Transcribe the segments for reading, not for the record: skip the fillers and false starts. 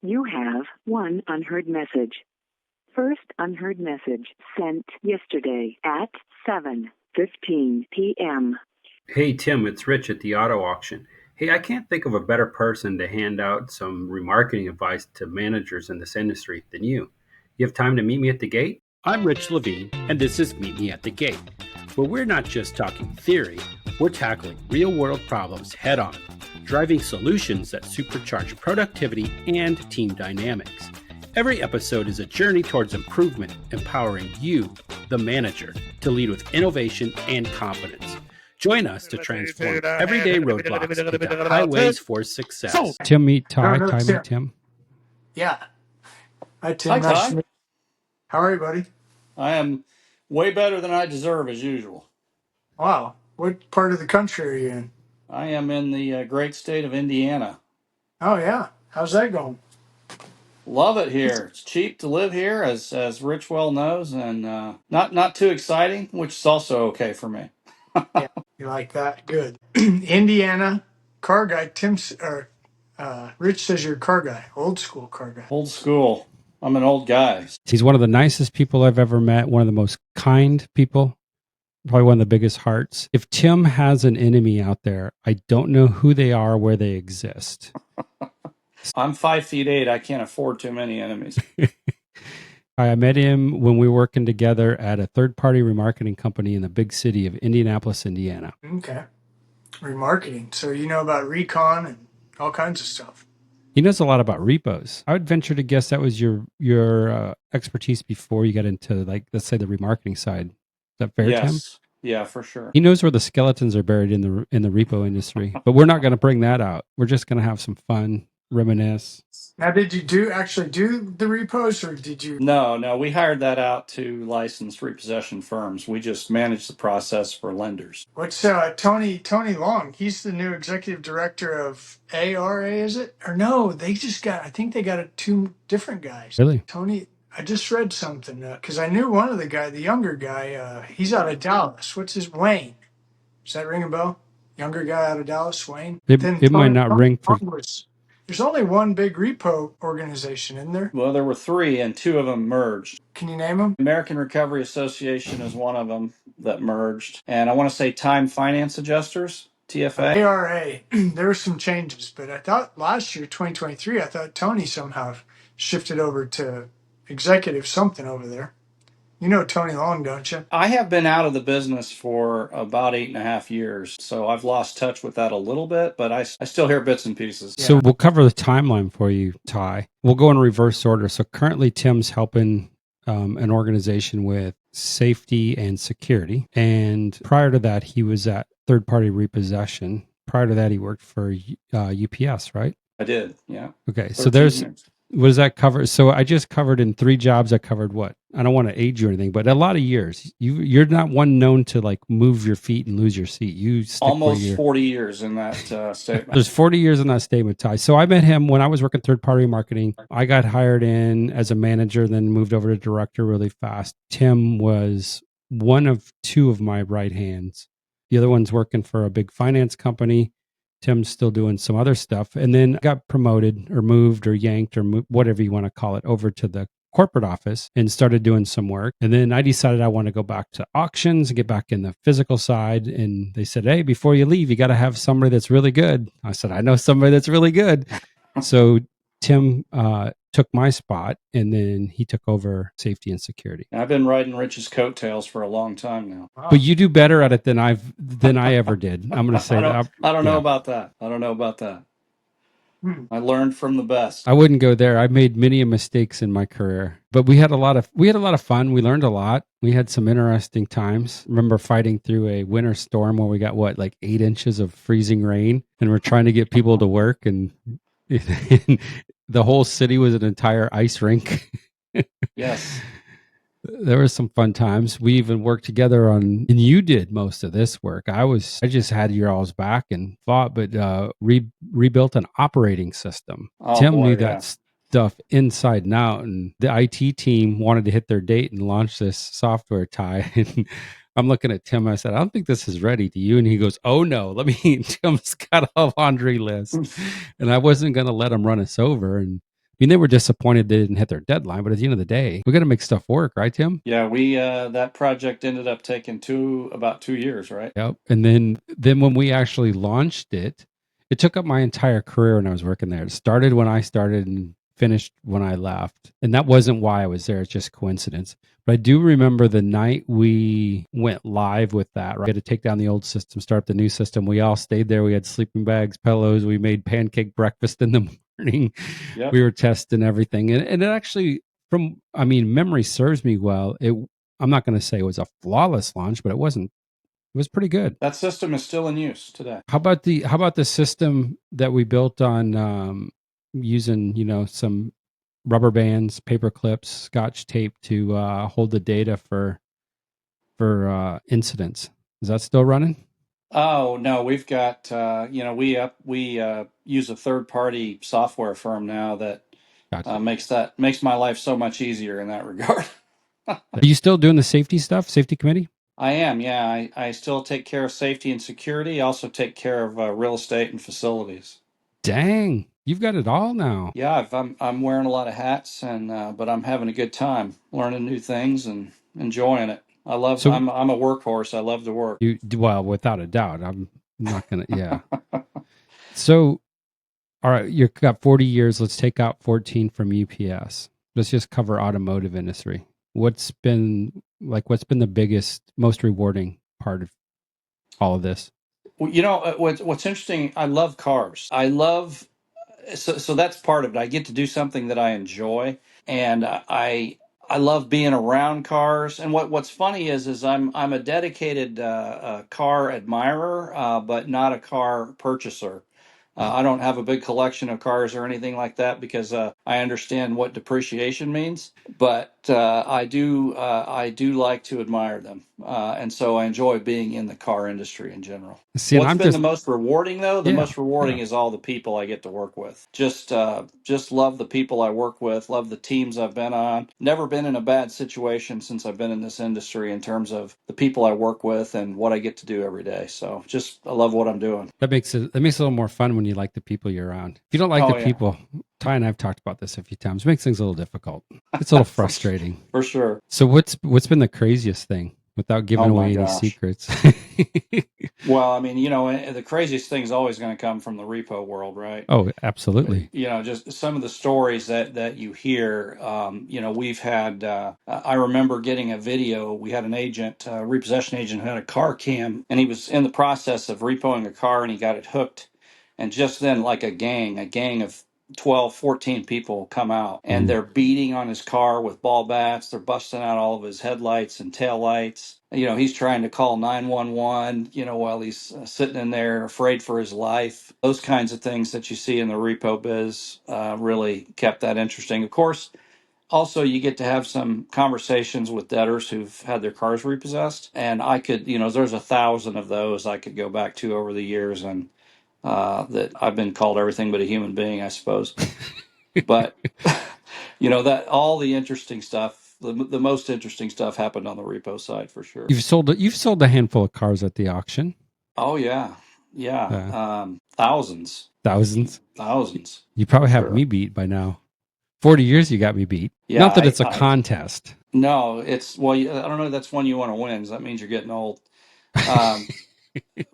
You have one unheard message. First unheard message sent yesterday at 7:15 p.m. Hey Tim, it's Rich at the auto auction. Hey, I can't think of a better person to hand out some remarketing advice to managers in this industry than you. You have time to meet me at the gate? I'm Rich Levene, and this is Meet Me at the Gate, where we're not just talking theory, we're tackling real-world problems head-on, driving solutions that supercharge productivity and team dynamics. Every episode is a journey towards improvement, empowering you, the manager, to lead with innovation and confidence. Join us to transform everyday roadblocks into highways for success. Tim meet Ty. Ty meet Tim. Yeah. Hi, Tim. Hi, Nice Ty. to meet you. How are you, buddy? I am way better than I deserve as usual. Wow. What part of the country are you in? I am in the great state of Indiana. Oh, yeah. How's that going? Love it here. It's cheap to live here, as Rich well knows, and not too exciting, which is also okay for me. Yeah. You like that? Good. Indiana, car guy. Rich says you're a car guy. Old school car guy. Old school. I'm an old guy. He's one of the nicest people I've ever met, one of the most kind people, probably one of the biggest hearts. If Tim has an enemy out there, I don't know who they are, where they exist. I'm 5'8". I can't afford too many enemies. I met him when we were working together at a third-party remarketing company in the big city of Indianapolis, Indiana. Okay. Remarketing. So you know about recon and all kinds of stuff. He knows a lot about repos. I would venture to guess that was your expertise before you got into, like, let's say, the remarketing side. Is that fair, Tim? Yes. Yeah, for sure. He knows where the skeletons are buried in the repo industry, but we're not going to bring that out. We're just going to have some fun, reminisce. Now, did you actually do the repos, or did you? No, we hired that out to licensed repossession firms. We just managed the process for lenders. What's Tony Long? He's the new executive director of ARA, is it? Or no, they just got. I think they got two different guys. Really? Tony, I just read something because I knew one of the younger guy. He's out of Dallas. What's his Wayne? Does that ring a bell? Younger guy out of Dallas, Wayne. It might not ring for. There's only one big repo organization, isn't there? Well, there were three, and two of them merged. Can you name them? American Recovery Association is one of them that merged. And I want to say Time Finance Adjusters, TFA. ARA, there were some changes, but I thought last year, 2023, I thought Tony somehow shifted over to executive something over there. You know Tony Long, don't you? I have been out of the business for about 8.5 years, so I've lost touch with that a little bit, but I still hear bits and pieces. So we'll cover the timeline for you, Ty. We'll go in reverse order. So currently Tim's helping an organization with safety and security. And prior to that, he was at third-party repossession. Prior to that, he worked for UPS, right? I did, yeah. Okay, so there's... years. What does that cover? So I just covered in 3 jobs. I covered what? I don't want to age you or anything, but a lot of years. You're not one known to like move your feet and lose your seat. You stick almost 40 years in that statement. There's 40 years in that statement, Ty. So I met him when I was working third-party marketing. I got hired in as a manager, then moved over to director really fast. Tim was one of 2 of my right hands. The other one's working for a big finance company. Tim's still doing some other stuff, and then got promoted or moved or yanked or whatever you want to call it over to the corporate office and started doing some work. And then I decided I want to go back to auctions and get back in the physical side. And they said, hey, before you leave, you got to have somebody that's really good. I said, I know somebody that's really good. So Tim took my spot, and then he took over safety and security. I've been riding Rich's coattails for a long time now. Wow. But you do better at it than I ever did. I'm going to say that. I don't know about that. I don't know about that. I learned from the best. I wouldn't go there. I made many mistakes in my career, but we had a lot of fun. We learned a lot. We had some interesting times. Remember fighting through a winter storm where we got like 8 inches of freezing rain, and we're trying to get people to work, and the whole city was an entire ice rink. Yes. There were some fun times. We even worked together and you did most of this work. I just had your all's back and fought, but rebuilt an operating system. Tim knew that stuff inside and out, and the IT team wanted to hit their date and launch this software, Ty. And I'm looking at Tim. I said, I don't think this is ready. Do you? And he goes, oh no, Tim's got a laundry list. And I wasn't going to let him run us over. And mean, they were disappointed they didn't hit their deadline, but at the end of the day, we got to make stuff work, right, Tim? Yeah, we that project ended up taking about 2 years, right? Yep. And then when we actually launched it, it took up my entire career when I was working there. It started when I started and finished when I left. And that wasn't why I was there. It's just coincidence. But I do remember the night we went live with that, right? We had to take down the old system, start the new system. We all stayed there. We had sleeping bags, pillows. We made pancake breakfast in the morning. Yep. We were testing everything. And it actually, memory serves me well. I'm not going to say it was a flawless launch, but it wasn't. It was pretty good. That system is still in use today. How about the system that we built on using some rubber bands, paper clips, scotch tape to hold the data for incidents? Is that still running? Oh no, we've got we use a third party software firm now that Gotcha. makes my life so much easier in that regard. Are you still doing the safety stuff? Safety committee? I am, yeah. I still take care of safety and security. I also take care of real estate and facilities. Dang, you've got it all now. Yeah, I'm wearing a lot of hats, and but I'm having a good time learning new things and enjoying it. So I'm a workhorse. I love to work. well, without a doubt. I'm not gonna. Yeah. So, all right, you've got 40 years. Let's take out 14 from UPS. Let's just cover automotive industry. What's been the biggest, most rewarding part of all of this? Well, what's interesting. I love cars. So that's part of it. I get to do something that I enjoy, and I love being around cars. And what's funny is I'm a dedicated car admirer, but not a car purchaser. I don't have a big collection of cars or anything like that because I understand what depreciation means. But I do like to admire them, and so I enjoy being in the car industry in general. See, and What's I'm been the just most rewarding though? The yeah, most rewarding is all the people I get to work with. Just love the people I work with, love the teams I've been on. Never been in a bad situation since I've been in this industry in terms of the people I work with and what I get to do every day. So just I love what I'm doing. that makes it a little more fun when you like the people you're around. If you don't like Oh the yeah, people, Ty and I've talked about this a few times. It makes things a little difficult. It's a little frustrating. for sure. So what's been the craziest thing without giving Oh my away any gosh. secrets? Well, I mean, the craziest thing is always going to come from the repo world, right? Oh, absolutely. Just some of the stories that you hear. We've had. I remember getting a video. We had an agent, a repossession agent, who had a car cam, and he was in the process of repoing a car, and he got it hooked. And just then, like a gang of 12, 14 people come out, and they're beating on his car with ball bats. They're busting out all of his headlights and taillights. He's trying to call 911, while he's sitting in there afraid for his life. Those kinds of things that you see in the repo biz really kept that interesting. Of course, also you get to have some conversations with debtors who've had their cars repossessed. And I could, there's 1,000 of those I could go back to over the years. And that I've been called everything but a human being, I suppose. But that all the interesting stuff, the most interesting stuff happened on the repo side for sure. You've sold a handful of cars at the auction. Oh yeah, yeah, thousands. Thousands. You probably have Sure. me beat by now. 40 years you got me beat. Yeah, Not that it's a contest. No, it's I don't know. That's one you want to win. So that means you're getting old.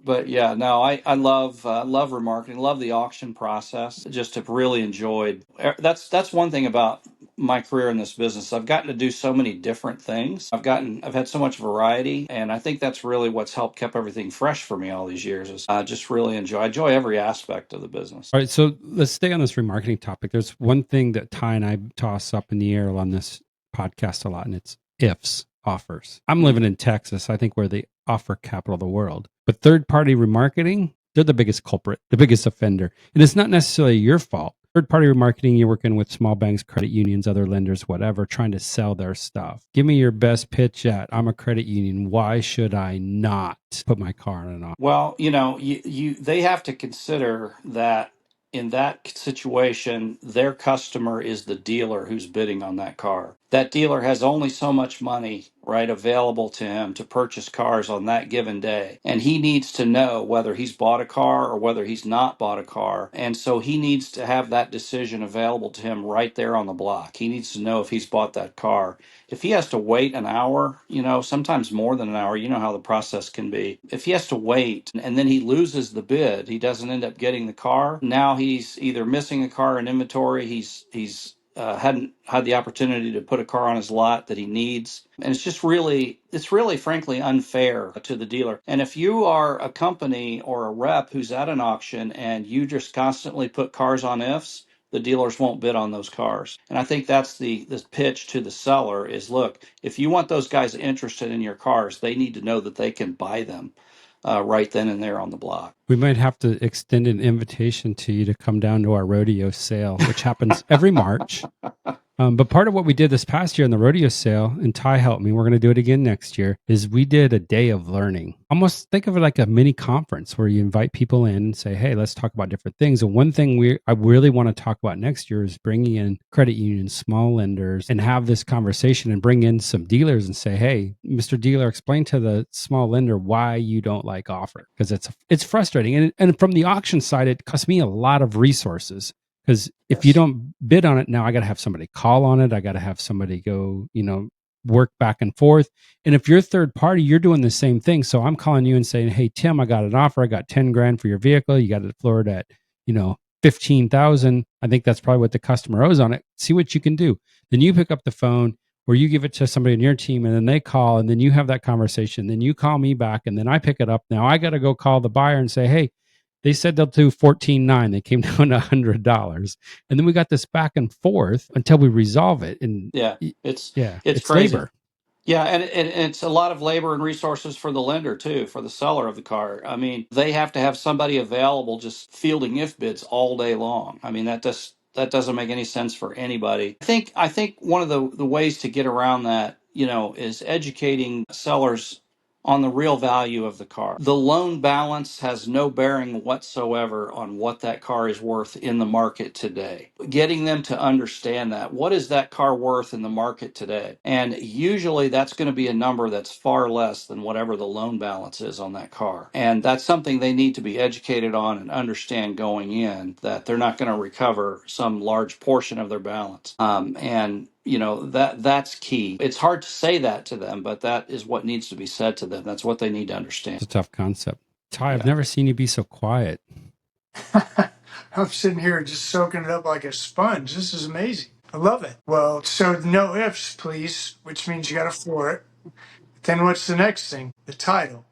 But yeah, no, I love remarketing, love the auction process. Just have really enjoyed. That's one thing about my career in this business. I've gotten to do so many different things. I've had so much variety, and I think that's really what's helped kept everything fresh for me all these years. Is I just really enjoy every aspect of the business. All right, so let's stay on this remarketing topic. There's one thing that Ty and I toss up in the air on this podcast a lot, and it's ifs, offers. I'm living in Texas. I think we're the offer capital of the world. But third-party remarketing, they're the biggest culprit, the biggest offender. And it's not necessarily your fault. Third-party remarketing, you're working with small banks, credit unions, other lenders, whatever, trying to sell their stuff. Give me your best pitch at, I'm a credit union. Why should I not put my car on an offer? Well, they have to consider that in that situation, their customer is the dealer who's bidding on that car. that dealer has only so much money, right, available to him to purchase cars on that given day. And he needs to know whether he's bought a car or whether he's not bought a car. And so he needs to have that decision available to him right there on the block. He needs to know if he's bought that car. If he has to wait an hour, sometimes more than an hour, you know how the process can be. If he has to wait and then he loses the bid, he doesn't end up getting the car. Now he's either missing a car in inventory, he's hadn't had the opportunity to put a car on his lot that he needs. And it's really, frankly, unfair to the dealer. And if you are a company or a rep who's at an auction and you just constantly put cars on ifs, the dealers won't bid on those cars. And I think that's the pitch to the seller is, look, if you want those guys interested in your cars, they need to know that they can buy them right then and there on the block. We might have to extend an invitation to you to come down to our rodeo sale, which happens every March. But part of what we did this past year in the rodeo sale, and Ty helped me, we're going to do it again next year, is we did a day of learning. Almost think of it like a mini conference where you invite people in and say, hey, let's talk about different things. And one thing I really want to talk about next year is bringing in credit unions, small lenders, and have this conversation and bring in some dealers and say, hey, Mr. Dealer, explain to the small lender why you don't like offer. Because it's frustrating. And from the auction side, it costs me a lot of resources. Because if you don't bid on it now, I got to have somebody call on it. I got to have somebody go, work back and forth. And if you're third party, you're doing the same thing. So I'm calling you and saying, hey, Tim, I got an offer. I got 10 grand for your vehicle. You got it floored at, 15,000. I think that's probably what the customer owes on it. See what you can do. Then you pick up the phone or you give it to somebody on your team and then they call and then you have that conversation. Then you call me back and then I pick it up. Now I got to go call the buyer and say, hey, they said they'll do $14,900. They came down to $100, and then we got this back and forth until we resolve it. And it's it's crazy. labor. Yeah, and it's a lot of labor and resources for the lender too, for the seller of the car. I mean, they have to have somebody available just fielding if bids all day long. I mean, that doesn't make any sense for anybody. I think one of the ways to get around that, is educating sellers on the real value of the car. The loan balance has no bearing whatsoever on what that car is worth in the market today. Getting them to understand that. What is that car worth in the market today? And usually that's going to be a number that's far less than whatever the loan balance is on that car. And that's something they need to be educated on and understand going in, that they're not going to recover some large portion of their balance. And that's key. It's hard to say that to them, but that is what needs to be said to them. That's what they need to understand. It's a tough concept. Ty, I've Yeah. never seen you be so quiet. I'm sitting here just soaking it up like a sponge. This is amazing. I love it. Well, so no ifs, please, which means you got to floor it. Then what's the next thing? The title.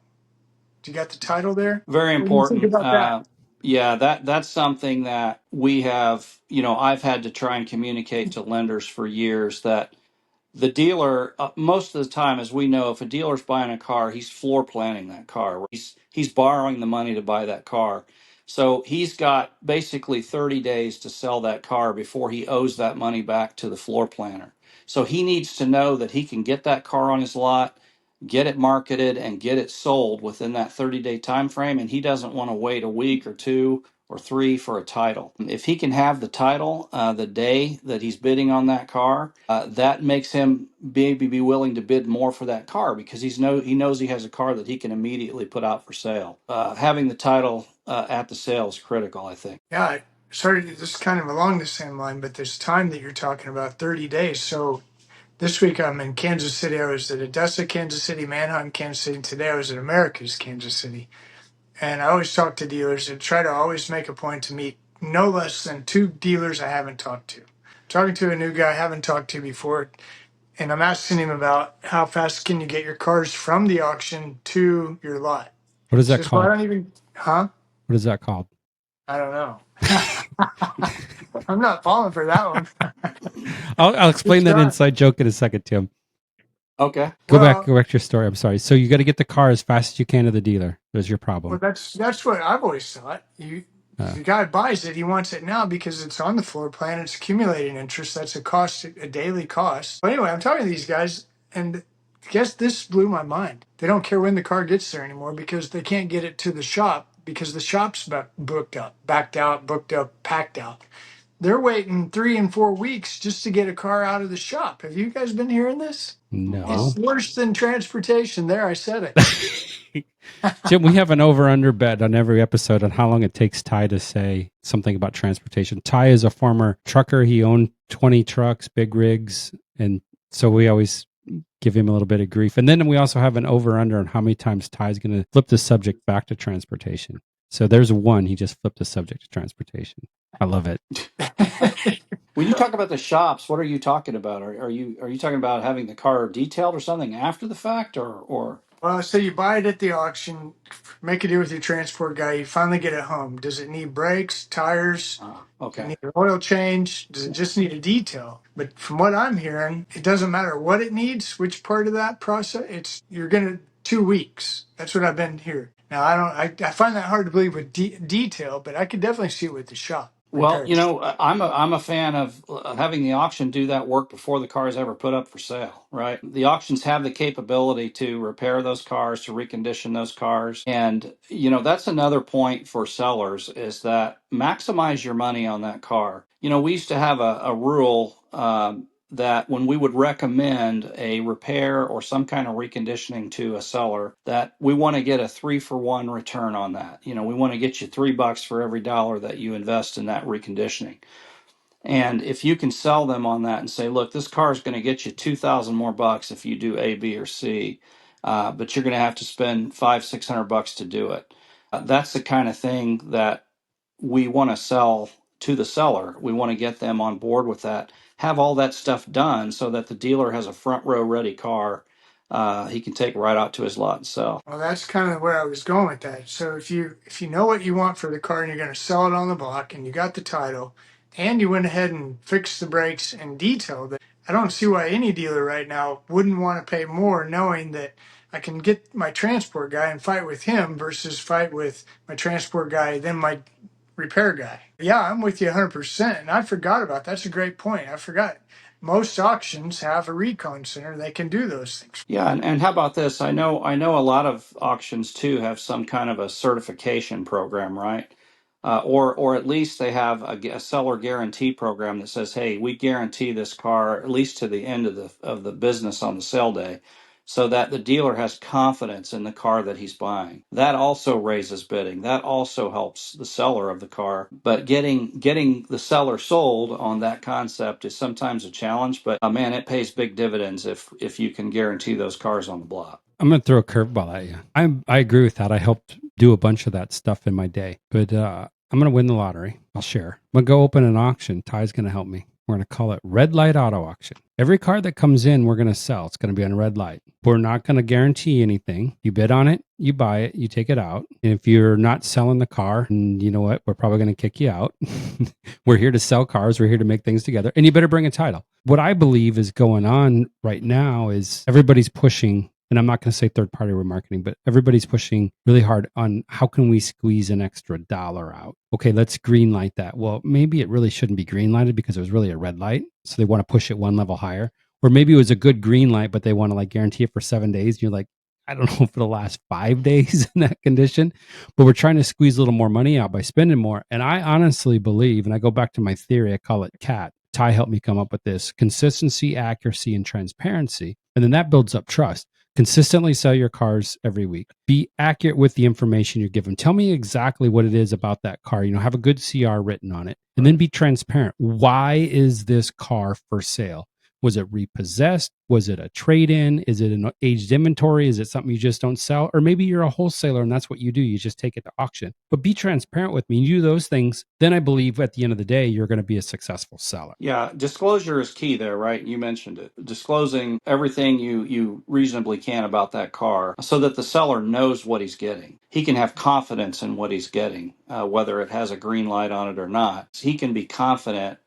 You got the title there? Very What do you think important. about that? Yeah, that's something that we have, I've had to try and communicate to lenders for years, that the dealer, most of the time, as we know, if a dealer's buying a car, he's floor planning that car. He's borrowing the money to buy that car. So he's got basically 30 days to sell that car before he owes that money back to the floor planner. So he needs to know that he can get that car on his lot, get it marketed, and get it sold within that 30-day time frame. And he doesn't want to wait a week or two or three for a title. If he can have the title the day that he's bidding on that car, that makes him maybe be willing to bid more for that car, because he knows he has a car that he can immediately put out for sale. Having the title at the sale is critical, I think. Yeah, sorry, this is kind of along the same line, but this time that you're talking about, 30 days. So this week I'm in Kansas City. I was at Odessa, Kansas City, Manheim, Kansas City. And today I was at Americas, Kansas City. And I always talk to dealers and try to always make a point to meet no less than 2 dealers I haven't talked to. Talking to a new guy I haven't talked to before, and I'm asking him about how fast can you get your cars from the auction to your lot. What is He that says, well, I called? don't even, huh? What is that called? I don't know. I'm not falling for that one. I'll explain Good that try. inside joke in a second, Tim. Okay. Go back Well, to your story. I'm sorry. So you got to get the car as fast as you can to the dealer. That's your well, problem. that's what I've always thought. The guy buys it, he wants it now because it's on the floor plan. It's accumulating interest. That's a cost, a daily cost. But anyway, I'm talking to these guys, and guess this blew my mind. They don't care when the car gets there anymore because they can't get it to the shop because the shop's booked up, backed out, booked up, packed out. they're waiting 3 and 4 weeks just to get a car out of the shop. Have you guys been hearing this? No. It's worse than transportation. There, I said it. Jim, we have an over-under bet on every episode on how long it takes Ty to say something about transportation. Ty is a former trucker. He owned 20 trucks, big rigs, and so we always give him a little bit of grief. And then we also have an over-under on how many times Ty's going to flip the subject back to transportation. So there's one. He just flipped the subject to transportation. I love it. When you talk about the shops, what are you talking about? Are you talking about having the car detailed or something after the fact, or? Well, so you buy it at the auction, make a deal with your transport guy. You finally get it home. Does it need brakes, tires? Does it Okay. need an oil change? Does it just need a detail? But from what I'm hearing, it doesn't matter what it needs, which part of that process. You're gonna 2 weeks. That's what I've been hearing. Now I find that hard to believe with detail, but I could definitely see it with the shop Well, repairs. I'm a fan of having the auction do that work before the car is ever put up for sale, right? The auctions have the capability to repair those cars, to recondition those cars, and that's another point for sellers is that maximize your money on that car. We used to have a rule. That when we would recommend a repair or some kind of reconditioning to a seller, that we want to get a 3-for-1 return on that. We want to get you $3 for every dollar that you invest in that reconditioning. And if you can sell them on that and say, look, this car is going to get you 2,000 more bucks if you do A, B, or C, but you're going to have to spend $500-600 to do it. That's the kind of thing that we want to sell to the seller. We want to get them on board with that, have all that stuff done so that the dealer has a front row ready car he can take right out to his lot and sell. Well, that's kind of where I was going with that. So if you know what you want for the car and you're going to sell it on the block and you got the title and you went ahead and fixed the brakes and detailed it, I don't see why any dealer right now wouldn't want to pay more knowing that I can get my transport guy and fight with him versus fight with my transport guy, then my repair guy. Yeah, I'm with you 100%. And I forgot about that's a great point. I forgot. Most auctions have a recon center. They can do those things. Yeah, and how about this? I know a lot of auctions too have some kind of a certification program, right? Or at least they have a seller guarantee program that says, hey, we guarantee this car at least to the end of the business on the sale day, so that the dealer has confidence in the car that he's buying. That also raises bidding. That also helps the seller of the car. But getting the seller sold on that concept is sometimes a challenge. But man, it pays big dividends if you can guarantee those cars on the block. I'm going to throw a curveball at you. I agree with that. I helped do a bunch of that stuff in my day, but I'm going to win the lottery. I'll share. I'm going to go open an auction. Ty's going to help me. We're going to call it Red Light Auto Auction. Every car that comes in, we're going to sell. It's going to be on a red light. We're not going to guarantee anything. You bid on it, you buy it, you take it out. And if you're not selling the car, and you know what, we're probably going to kick you out. We're here to sell cars. We're here to make things together. And you better bring a title. What I believe is going on right now is everybody's pushing, and I'm not going to say third-party remarketing, but everybody's pushing really hard on how can we squeeze an extra dollar out. Okay, let's green light that. Well, maybe it really shouldn't be green lighted because it was really a red light. So they want to push it one level higher. Or maybe it was a good green light, but they want to like guarantee it for 7 days. You're like, I don't know if it'll last 5 days in that condition, but we're trying to squeeze a little more money out by spending more. And I honestly believe, and I go back to my theory, I call it CAT. Ty helped me come up with this: consistency, accuracy, and transparency. And then that builds up trust. Consistently sell your cars every week. Be accurate with the information you're given. Tell me exactly what it is about that car. Have a good CR written on it. And then be transparent. Why is this car for sale? Was it repossessed? Was it a trade-in? Is it an aged inventory? Is it something you just don't sell? Or maybe you're a wholesaler and that's what you do. You just take it to auction. But be transparent with me. You do those things, then I believe at the end of the day, you're going to be a successful seller. Yeah, disclosure is key there, right? You mentioned it. Disclosing everything you reasonably can about that car so that the seller knows what he's getting. He can have confidence in what he's getting, whether it has a green light on it or not. He can be confident.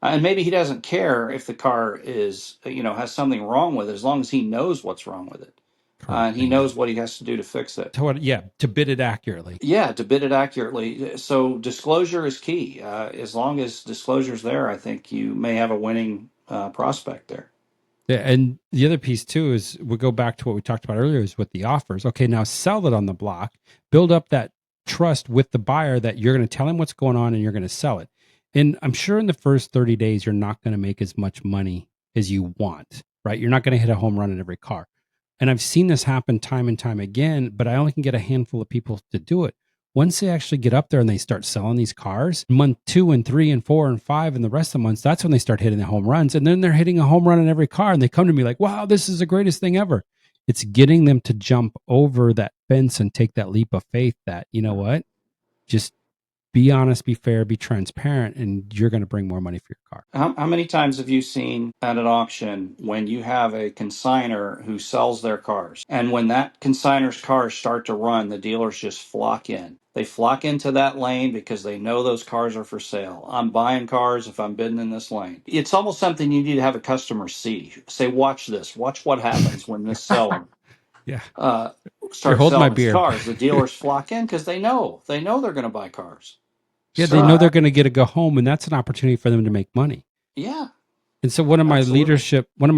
And maybe he doesn't care if the car is, has something wrong with it, as long as he knows what's wrong with it. And he knows what he has to do to fix it. To bid it accurately. Yeah, to bid it accurately. So disclosure is key. As long as disclosure's there, I think you may have a winning prospect there. Yeah, and the other piece too is we go back to what we talked about earlier is with the offers. Okay, now sell it on the block, build up that trust with the buyer that you're going to tell him what's going on and you're going to sell it. And I'm sure in the first 30 days, you're not going to make as much money as you want, right? You're not going to hit a home run in every car. And I've seen this happen time and time again, but I only can get a handful of people to do it. Once they actually get up there and they start selling these cars, month 2 and 3 and 4 and 5 and the rest of the months, that's when they start hitting the home runs. And then they're hitting a home run in every car. And they come to me like, wow, this is the greatest thing ever. It's getting them to jump over that fence and take that leap of faith that, you know what, just be honest, be fair, be transparent, and you're going to bring more money for your car. How many times have you seen at an auction when you have a consignor who sells their cars, and when that consignor's cars start to run, the dealers just flock in? They flock into that lane because they know those cars are for sale. I'm buying cars if I'm bidding in this lane. It's almost something you need to have a customer see. Say, watch this. Watch what happens when this seller Yeah. You're starts holding my selling his beer. cars. The dealers flock in because they know they're going to buy cars. Yeah, So they know they're going to get to go home, and that's an opportunity for them to make money. yeah, And so one of my absolutely.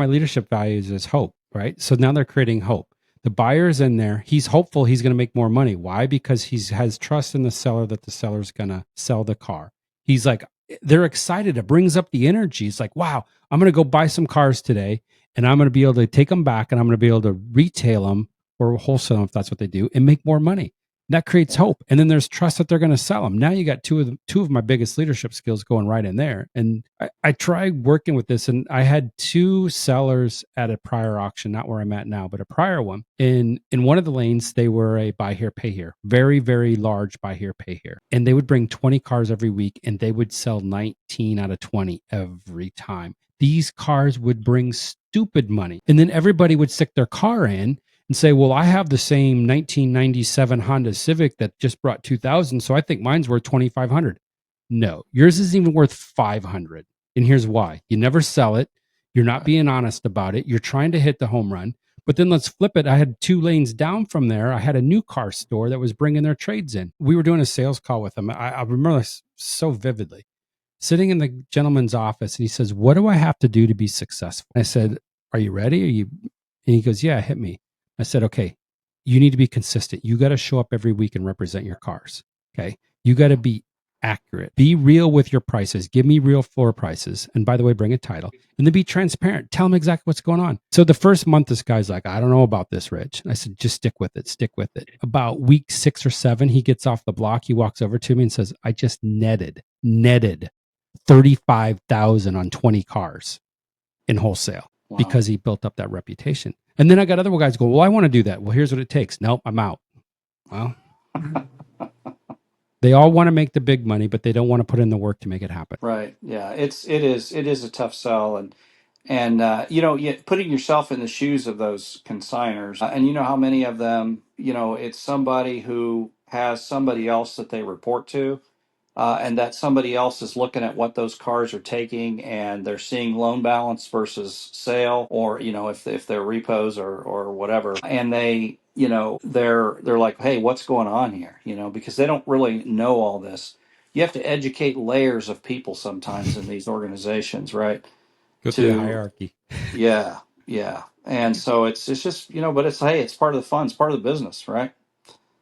leadership values is hope, right? So now they're creating hope. The buyer's in there. He's hopeful he's going to make more money. Why? Because he has trust in the seller that the seller's going to sell the car. He's like, they're excited. It brings up the energy. It's like, wow, I'm going to go buy some cars today, and I'm going to be able to take them back, and I'm going to be able to retail them or wholesale them if that's what they do, and make more money. That creates hope. And then there's trust that they're going to sell them. Now you got two of my biggest leadership skills going right in there. And I tried working with this, and I had 2 sellers at a prior auction, not where I'm at now, but a prior one. In one of the lanes, they were a buy here, pay here, very, very large buy here, pay here. And they would bring 20 cars every week, and they would sell 19 out of 20 every time. These cars would bring stupid money. And then everybody would stick their car in and say, well, I have the same 1997 Honda Civic that just brought 2000, so I think mine's worth 2,500. No, yours isn't even worth 500. And here's why. You never sell it. You're not being honest about it. You're trying to hit the home run. But then let's flip it. I had 2 lanes down from there. I had a new car store that was bringing their trades in. We were doing a sales call with them. I remember this so vividly. Sitting in the gentleman's office, and he says, what do I have to do to be successful? I said, are you ready? And he goes, yeah, hit me. I said, okay, you need to be consistent. You got to show up every week and represent your cars. Okay. You got to be accurate. Be real with your prices. Give me real floor prices. And by the way, bring a title. And then be transparent. Tell them exactly what's going on. So the first month, this guy's like, I don't know about this, Rich. And I said, just stick with it. Stick with it. About week 6 or 7, he gets off the block. He walks over to me and says, I just netted 35,000 on 20 cars in wholesale. Wow. Because he built up that reputation. And then I got other guys go, well, I want to do that. Well, here's what it takes. Nope, I'm out. Well, they all want to make the big money, but they don't want to put in the work to make it happen. Right. Yeah. It is a tough sell, and putting yourself in the shoes of those consigners, and you know how many of them, it's somebody who has somebody else that they report to, and that somebody else is looking at what those cars are taking, and they're seeing loan balance versus sale, or if they're repos or whatever, and they're like, hey, what's going on here? Because they don't really know all this. You have to educate layers of people sometimes in these organizations, right? Go through the To hierarchy. Yeah, yeah, and so it's just but it's, hey, it's part of the fun, it's part of the business, right?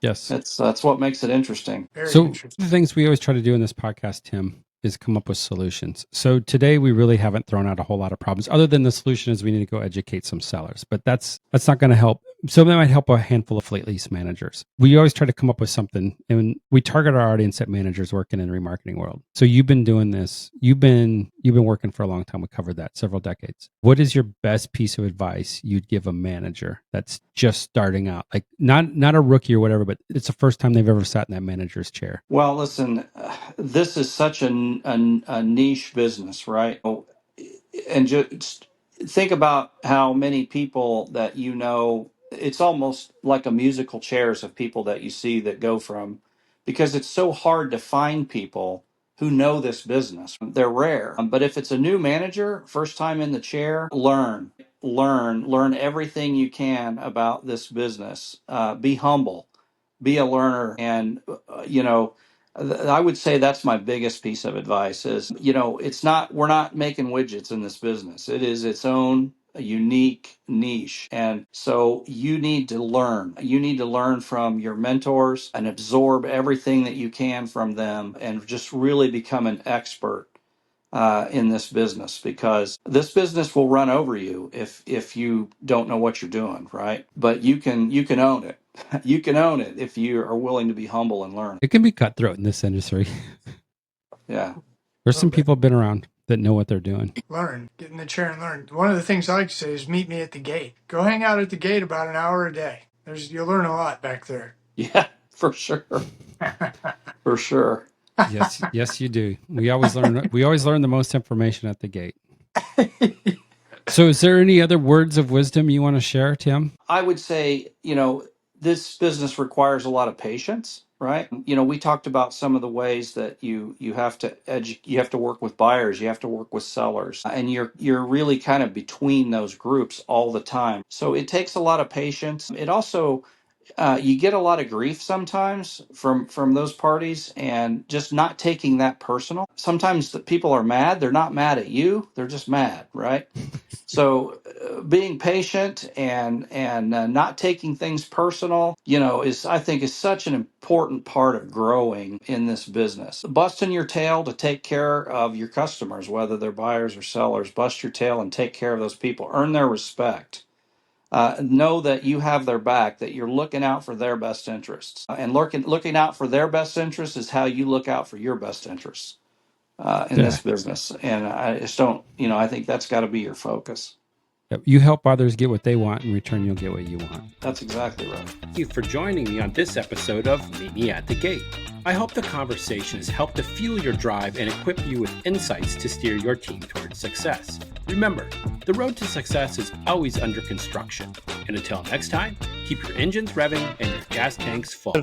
Yes. That's what makes it interesting. Very So interesting. the things we always try to do in this podcast, Tim, is come up with solutions. So today we really haven't thrown out a whole lot of problems other than the solution is we need to go educate some sellers, but that's not going to help. So that might help a handful of fleet lease managers. We always try to come up with something, and we target our audience at managers working in the remarketing world. So you've been doing this. You've been working for a long time. We covered that, several decades. What is your best piece of advice you'd give a manager that's just starting out, like not a rookie or whatever, but it's the first time they've ever sat in that manager's chair? Well, listen, this is such a niche business, right? And just think about how many people that it's almost like a musical chairs of people that you see that go from, because it's so hard to find people who know this business. They're rare. But if it's a new manager, first time in the chair, learn everything you can about this business. Be humble, be a learner, and I would say that's my biggest piece of advice is, we're not making widgets in this business. It is its own a unique niche. And so you need to learn. You need to learn from your mentors and absorb everything that you can from them and just really become an expert in this business, because this business will run over you if you don't know what you're doing, right? But you can own it. You can own it if you are willing to be humble and learn. It can be cutthroat in this industry. Yeah. There's some people been around that know what they're doing. Learn, get in the chair and learn. One of the things I like to say is meet me at the gate. Go hang out at the gate about an hour a day. You'll learn a lot back there. Yeah, for sure. For sure. Yes, you do. We always learn the most information at the gate. So is there any other words of wisdom you want to share, Tim? I would say, this business requires a lot of patience, right? We talked about some of the ways that you have to you have to work with buyers, you have to work with sellers, and you're really kind of between those groups all the time. So it takes a lot of patience. It also you get a lot of grief sometimes from those parties, and just not taking that personal. Sometimes the people are mad. They're not mad at you. They're just mad, right? So being patient and not taking things personal, I think is such an important part of growing in this business. Busting your tail to take care of your customers, whether they're buyers or sellers. Bust your tail and take care of those people. Earn their respect. Know that you have their back, that you're looking out for their best interests. And looking out for their best interests is how you look out for your best interests in this business. And I just don't, I think that's got to be your focus. You help others get what they want. In return, you'll get what you want. That's exactly right. Thank you for joining me on this episode of Meet Me at the Gate. I hope the conversation has helped to fuel your drive and equip you with insights to steer your team towards success. Remember, the road to success is always under construction. And until next time, keep your engines revving and your gas tanks full.